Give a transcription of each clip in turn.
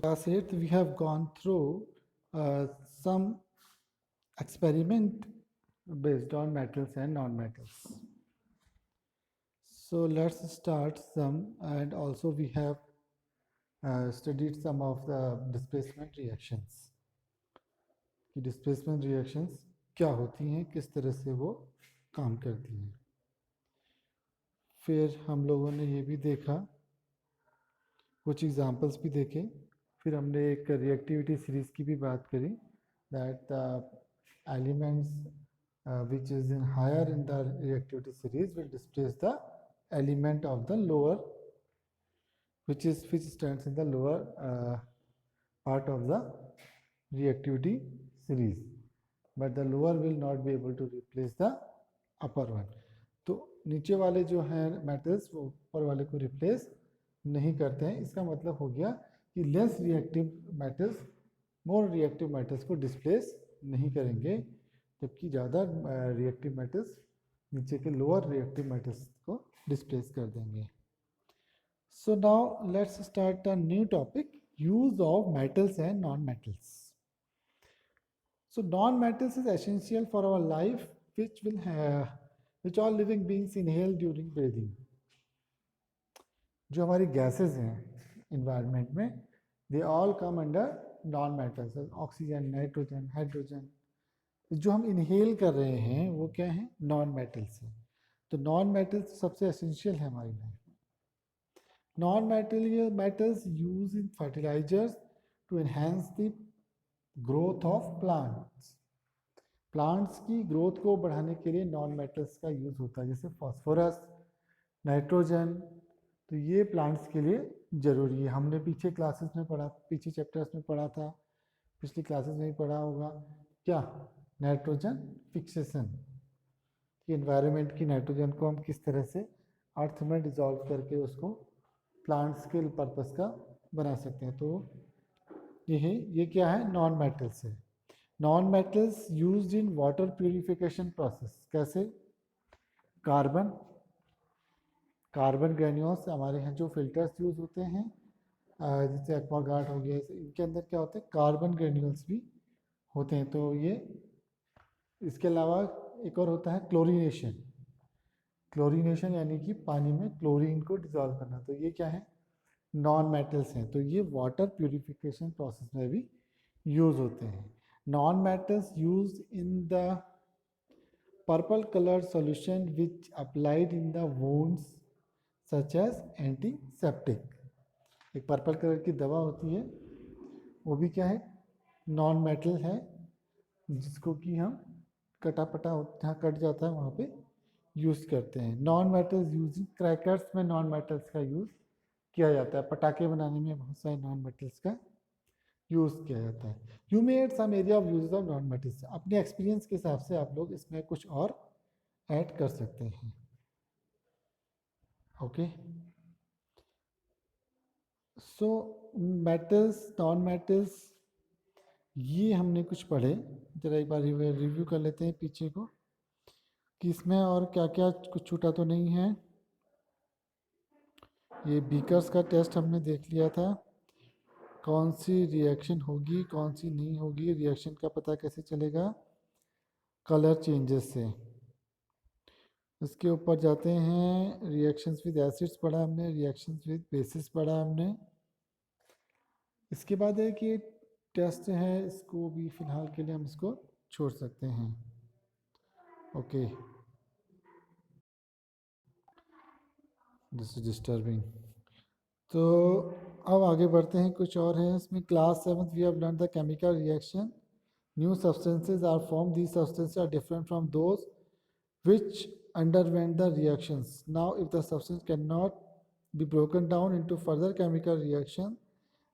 Class 8, we have gone through some experiment based on metals and non-metals. So let's start some, and also we have studied some of the displacement reactions. कि displacement reactions क्या होती हैं, किस तरह से वो काम करती हैं. फिर हम लोगों ने ये भी देखा, कुछ एग्जांपल्स भी देखे. फिर हमने एक रिएक्टिविटी सीरीज की भी बात करी, that the elements which is in higher in the reactivity series will displace the element of the lower, which stands in the lower part of the reactivity series, but the lower will not be able to replace the upper one. तो नीचे वाले जो हैं metals वो ऊपर वाले को replace नहीं करते हैं. इसका मतलब हो गया कि less reactive metals more reactive metals को डिस्प्लेस नहीं करेंगे, जबकि ज़्यादा रिएक्टिव मेटल्स नीचे के लोअर रिएक्टिव मेटल्स को डिस्प्लेस कर देंगे. So now let's start a new topic, use of metals and non-metals. So non-metals is essential for our life, which all living beings inhale during breathing. जो हमारी gases हैं environment में, they all come under non-metals, oxygen, nitrogen, hydrogen. जो हम inhale कर रहे हैं वो क्या है, non-metals हैं. तो non-metals सबसे essential है हमारी life. Non-material metals used in fertilizers to enhance the growth of plants. Plants की ग्रोथ को बढ़ाने के लिए नॉन मेटल्स का यूज़ होता है, जैसे फास्फोरस, नाइट्रोजन. तो ये प्लांट्स के लिए ज़रूरी है. हमने पीछे क्लासेस में पढ़ा, पीछे चैप्टर्स में पढ़ा था, पिछली क्लासेस में भी पढ़ा होगा क्या, नाइट्रोजन फिक्सेशन. कि एनवायरनमेंट की नाइट्रोजन को हम किस तरह से अर्थ में डिजॉल्व करके उसको प्लांट्स के पर्पस का बना सकते हैं. तो ये क्या है, नॉन मेटल्स है. Non metals used in water purification process. कैसे, कार्बन ग्रेन्यूल्स हमारे यहाँ जो फिल्टर्स यूज होते हैं, जैसे एक्वागार्ड हो गया, इनके अंदर क्या होता है, कार्बन ग्रेन्यूल्स भी होते हैं. तो ये इसके अलावा एक और होता है क्लोरीनेशन. क्लोरीनेशन यानी कि पानी में क्लोरीन को डिजॉल्व करना. तो ये क्या है, नॉन मेटल्स हैं. तो ये वाटर प्यूरिफिकेशन प्रोसेस में भी यूज होते हैं. Non metals use in the purple colour solution which applied in the wounds such as antiseptic. एक पर्पल कलर की दवा होती है, वो भी क्या है, नॉन मेटल है, जिसको कि हम कटापटा जहाँ कट जाता है वहाँ पे यूज़ करते हैं. नॉन मेटल्स यूज क्रैकर्स में नॉन मेटल्स का यूज़ किया जाता है. पटाखे बनाने में बहुत सारे नॉन मेटल्स का यूज़ किया जाता है. You may add some area of use of non metals. अपने एक्सपीरियंस के हिसाब से आप लोग इसमें कुछ और ऐड कर सकते हैं. Okay, so metals, non metals, ये हमने कुछ पढ़े. जरा एक बार रिव्यू कर लेते हैं पीछे को, कि इसमें और क्या क्या कुछ छूटा तो नहीं है. ये बीकर्स का टेस्ट हमने देख लिया था. कौन सी रिएक्शन होगी, कौन सी नहीं होगी, रिएक्शन का पता कैसे चलेगा, कलर चेंजेस से. इसके ऊपर जाते हैं, रिएक्शंस विद एसिड्स पढ़ा हमने, रिएक्शंस विद बेसिस पढ़ा हमने. इसके बाद है कि टेस्ट है, इसको भी फिलहाल के लिए हम इसको छोड़ सकते हैं. Okay, this is disturbing. तो अब आगे बढ़ते हैं, कुछ और है इसमें. Class 7th we have learn the chemical reaction. New substances are form. These substances are different from those which underwent the reactions. Now, if the substance cannot be broken down into further chemical reaction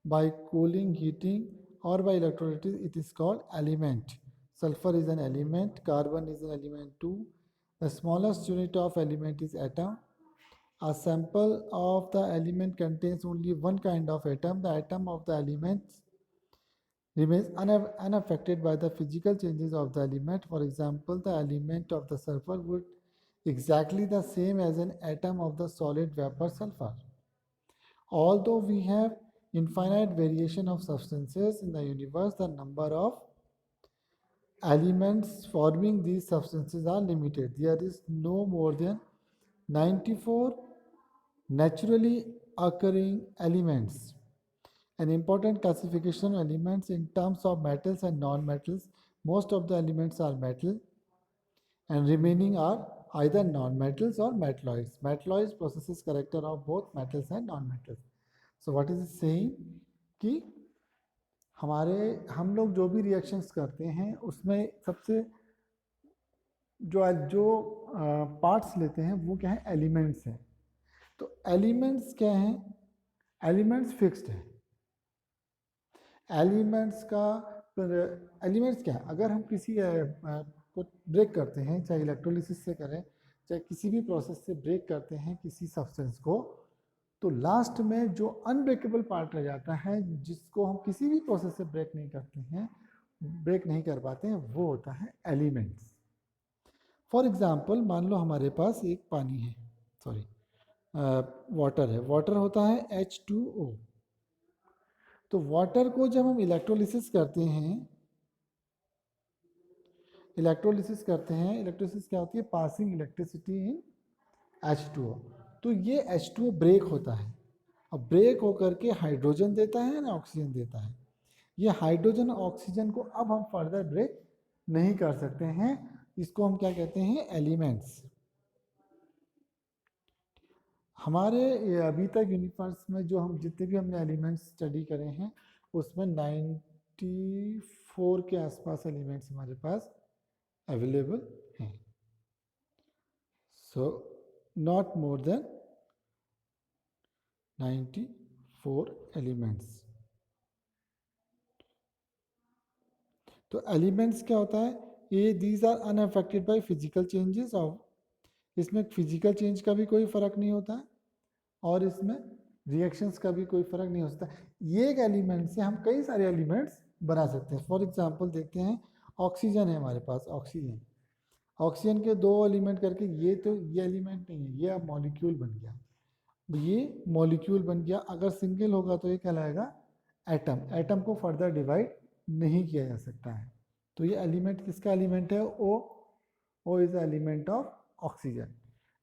by cooling, heating, or by electrolysis, it is called element. Sulfur is an element, carbon is an element too. The smallest unit of element is atom. A sample of the element contains only one kind of atom. The atom of the element remains unaffected by the physical changes of the element. For example, the element of the sulfur would exactly the same as an atom of the solid vapor sulfur. Although we have infinite variation of substances in the universe, the number of elements forming these substances are limited. There is no more than 94 naturally occurring elements. An important classification of elements in terms of metals and non-metals. Most of the elements are metal and remaining are either non-metals or metalloids. Metalloids possesses character of both metals and non-metals. So what is it saying कि हम लोग जो भी reactions करते हैं उसमें सबसे जो पार्ट्स लेते हैं वो क्या है, एलिमेंट्स हैं. तो एलिमेंट्स क्या हैं, एलिमेंट्स फिक्स्ड है. एलिमेंट्स क्या है, अगर हम किसी को ब्रेक करते हैं, चाहे इलेक्ट्रोलिसिस से करें चाहे किसी भी प्रोसेस से ब्रेक करते हैं किसी सब्सटेंस को, तो लास्ट में जो अनब्रेकेबल पार्ट रह जाता है जिसको हम किसी भी प्रोसेस से ब्रेक नहीं कर पाते हैं, वो होता है एलिमेंट्स. फॉर एग्जाम्पल मान लो हमारे पास एक पानी है, वाटर है. वाटर होता है H2O. तो वाटर को जब हम इलेक्ट्रोलिसिस करते हैं, इलेक्ट्रोलिसिस क्या होती है, पासिंग इलेक्ट्रिसिटी इन H2O. तो ये H2O ब्रेक होता है. अब ब्रेक होकर के हाइड्रोजन देता है ना ऑक्सीजन देता है. ये हाइड्रोजन ऑक्सीजन को अब हम फर्दर ब्रेक नहीं कर सकते हैं. इसको हम क्या कहते हैं, एलिमेंट्स. हमारे अभी तक यूनिवर्स में जो हम जितने भी हमने एलिमेंट्स स्टडी करे हैं उसमें 94 के आसपास एलिमेंट्स हमारे पास अवेलेबल हैं. So not more than 94 elements. तो एलिमेंट्स क्या होता है, ये these are unaffected by physical changes of, इसमें फिजिकल चेंज का भी कोई फर्क नहीं होता है और इसमें रिएक्शंस का भी कोई फर्क नहीं होता. ये एक एलिमेंट से हम कई सारे एलिमेंट्स बना सकते हैं. फॉर एग्जांपल देखते हैं, ऑक्सीजन है हमारे पास. ऑक्सीजन के दो एलिमेंट करके ये एलिमेंट नहीं है, ये अब मॉलिक्यूल बन गया. ये मॉलिक्यूल बन गया. अगर सिंगल होगा तो ये कहलाएगा एटम. एटम को फर्दर डिवाइड नहीं किया जा सकता है. तो ये एलिमेंट किसका एलिमेंट है, O is element of oxygen.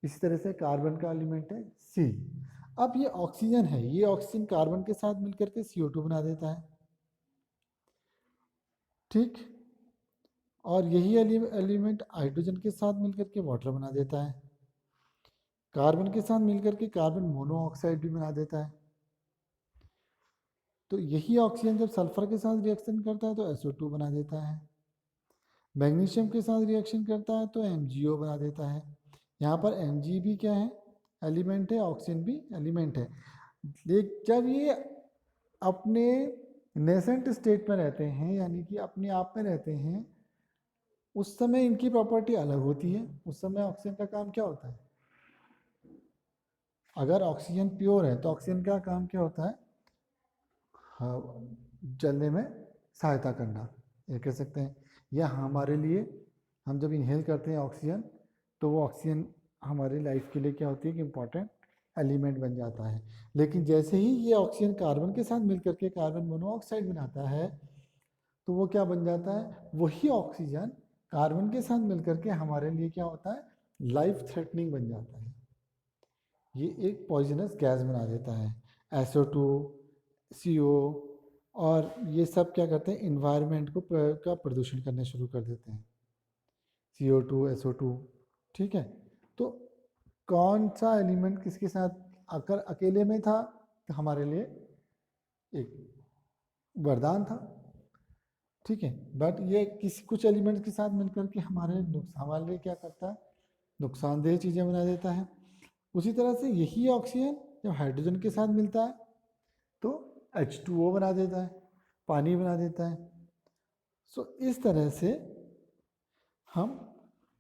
इसी तरह से कार्बन का एलिमेंट है C. अब ये ऑक्सीजन है, ये ऑक्सीजन कार्बन के साथ मिलकर के CO2 बना देता है, ठीक. और यही एलिमेंट हाइड्रोजन के साथ मिलकर के वाटर बना देता है. कार्बन के साथ मिलकर के कार्बन मोनोऑक्साइड भी बना देता है. तो यही ऑक्सीजन जब सल्फर के साथ रिएक्शन करता है तो SO2 बना देता है. मैग्नीशियम के साथ रिएक्शन करता है तो MgO बना देता है. यहाँ पर Mg भी क्या है, एलिमेंट है. ऑक्सीजन भी एलिमेंट है. लेकिन जब ये अपने नेसेंट स्टेट में रहते हैं, यानी कि अपने आप में रहते हैं, उस समय इनकी प्रॉपर्टी अलग होती है. उस समय ऑक्सीजन का काम क्या होता है, अगर ऑक्सीजन प्योर है तो ऑक्सीजन का काम क्या होता है, जलने में सहायता करना, ये कह सकते हैं. या हमारे लिए हम जब इनहेल करते हैं ऑक्सीजन, तो वो ऑक्सीजन हमारी लाइफ के लिए क्या होती है कि इम्पॉर्टेंट एलिमेंट बन जाता है. लेकिन जैसे ही ये ऑक्सीजन कार्बन के साथ मिलकर के कार्बन मोनोऑक्साइड बनाता है, तो वो क्या बन जाता है, वही ऑक्सीजन कार्बन के साथ मिलकर के हमारे लिए क्या होता है, लाइफ थ्रेटनिंग बन जाता है. ये एक पॉइजनस गैस बना देता है. SO2, CO और ये सब क्या करते हैं, इन्वायरमेंट का प्रदूषण करने शुरू कर देते हैं. CO2, SO2, ठीक है. तो कौन सा एलिमेंट किसके साथ, अगर अकेले में था तो हमारे लिए एक वरदान था, ठीक है. बट ये कुछ एलिमेंट्स के साथ मिलकर के हमारे लिए क्या करता है, नुकसानदेह चीज़ें बना देता है. उसी तरह से यही ऑक्सीजन जब हाइड्रोजन के साथ मिलता है तो H2O बना देता है, पानी बना देता है. सो इस तरह से हम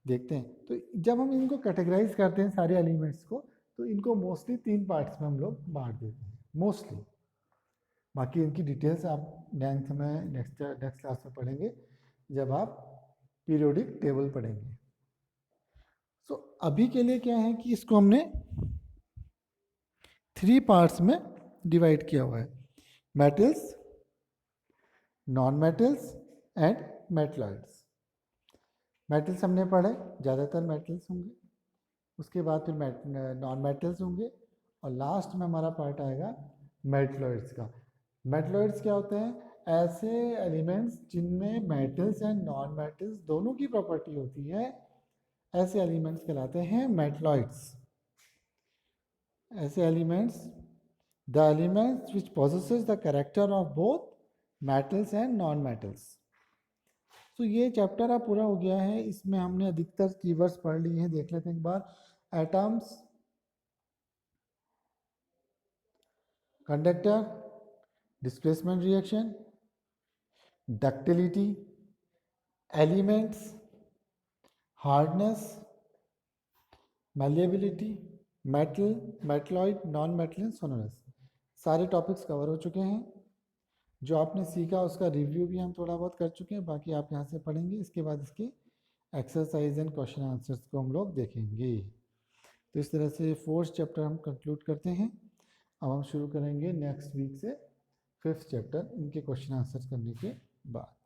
देखते हैं. तो जब हम इनको कैटेगराइज करते हैं सारे एलिमेंट्स को, तो इनको मोस्टली 3 पार्ट्स में हम लोग बांट देते हैं मोस्टली. बाकी इनकी डिटेल्स आप नेक्स्ट क्लास में पढ़ेंगे जब आप पीरियोडिक टेबल पढ़ेंगे. सो अभी के लिए क्या है कि इसको हमने 3 पार्ट्स में डिवाइड किया हुआ है. Metals, non metals and metalloids. Metals हमने पढ़े, ज़्यादातर मेटल्स होंगे, उसके बाद फिर नॉन मेटल्स होंगे, और लास्ट में हमारा पार्ट आएगा मेटलॉइड्स का। मेटलॉइड्स क्या होते हैं? ऐसे एलिमेंट्स जिनमें मेटल्स एंड नॉन मेटल्स दोनों की प्रॉपर्टी होती है, ऐसे एलिमेंट्स कहलाते हैं मेटलॉइड्स। ऐसे elements, the elements which possesses the character of both metals and non metals. तो ये चैप्टर अब पूरा हो गया है, इसमें हमने अधिकतर कीवर्ड्स पढ़ लिए हैं, देख लेते हैं एक बार। Atoms, conductor, displacement reaction, ductility, elements, hardness, malleability, metal, metalloid, non metal, sonorous, सारे टॉपिक्स कवर हो चुके हैं। जो आपने सीखा उसका रिव्यू भी हम थोड़ा बहुत कर चुके हैं, बाकी आप यहाँ से पढ़ेंगे, इसके बाद इसके एक्सरसाइज एंड क्वेश्चन आंसर्स को हम लोग देखेंगे। तो इस तरह से 4th चैप्टर हम कंक्लूड करते हैं। अब हम शुरू करेंगे नेक्स्ट वीक से 5th चैप्टर, इनके क्वेश्चन आंसर्स करने के बाद।